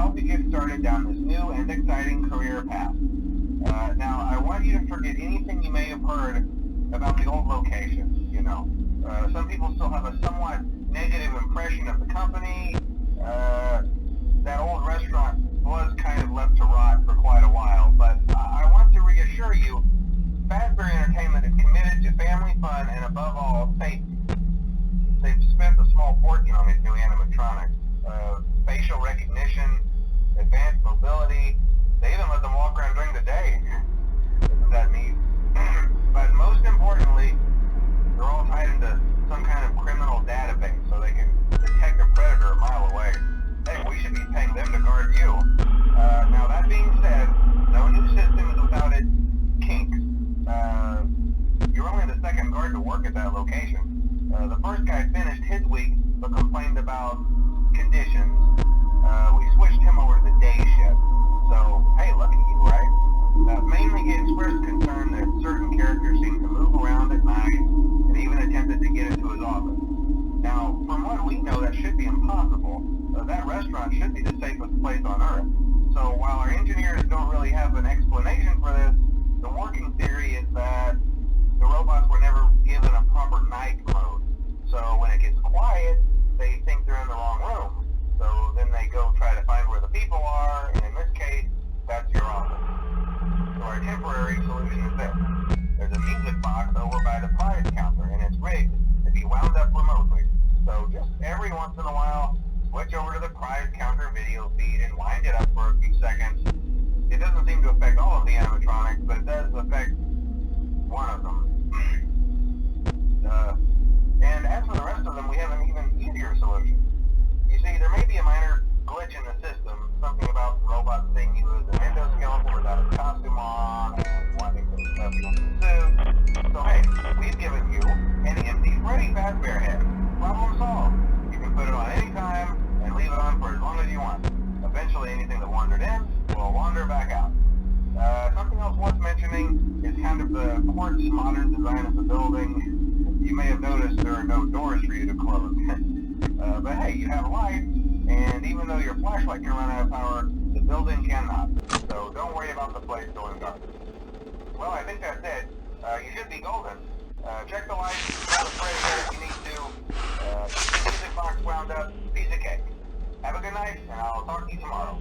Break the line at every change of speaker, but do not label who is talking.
help you get started down this new and exciting career path. Now, I want you to forget anything you may have heard about the old location, you know. Some people still have a somewhat negative impression of the company. That old restaurant was kind of left to rot for quite a while, but I want to reassure you, Fazbear Entertainment is committed to family fun and above all, safety. They've spent a small fortune on these new animatronics. Facial recognition, advanced mobility, they even let them walk around during the day. Isn't that neat? But most importantly, they're all tied into some kind of criminal database so they can detect a predator a mile away. Hey, we should be paying them to guard you. Now that being said, no new system is without its kinks. You're only the second guard to work at that location. The first guy finished his week but complained about conditions. We switched him over to the day shift. So, hey, lucky you, right? Mainly he expressed concern that certain characters seem to move around at night and even attempted to get into his office. Now, from what we know, that should be impossible. That restaurant should be the safest place on Earth. So while our engineers don't really have an explanation for this, the working theory is that the robots were never given a proper night mode. So when it gets quiet, they think they're in the wrong room. So then they go try to find where the people are, and in this case, that's your office. So our temporary solution is this. There's a music box over by the prize counter, and it's rigged to be wound up remotely. So just every once in a while, switch over to the prize counter video feed and wind it up for a few seconds. It doesn't seem to affect all of the animatronics, but it does affect one of them. And as for the rest of them, we have an even easier solution. You see, there may be a minor glitch in the system, something about the robot seeing you as an endoskeleton without his costume on, and wanting to stuff you in the suit. So hey, we've given you an empty Freddy Fazbear head. Problem solved. You can put it on any time and leave it on for as long as you want. Eventually anything that wandered in will wander back out. Something else worth mentioning is kind of the quartz modern design of the building. You may have noticed there are no doors for you to close. But hey, you have light, and even though your flashlight can run out of power, the building cannot. So don't worry about the place going dark. Well, I think that's it. You should be golden. Check the lights, grab a Freddy here if you need to. Keep the music box wound up, piece of cake. Have a good night, and I'll talk to you tomorrow.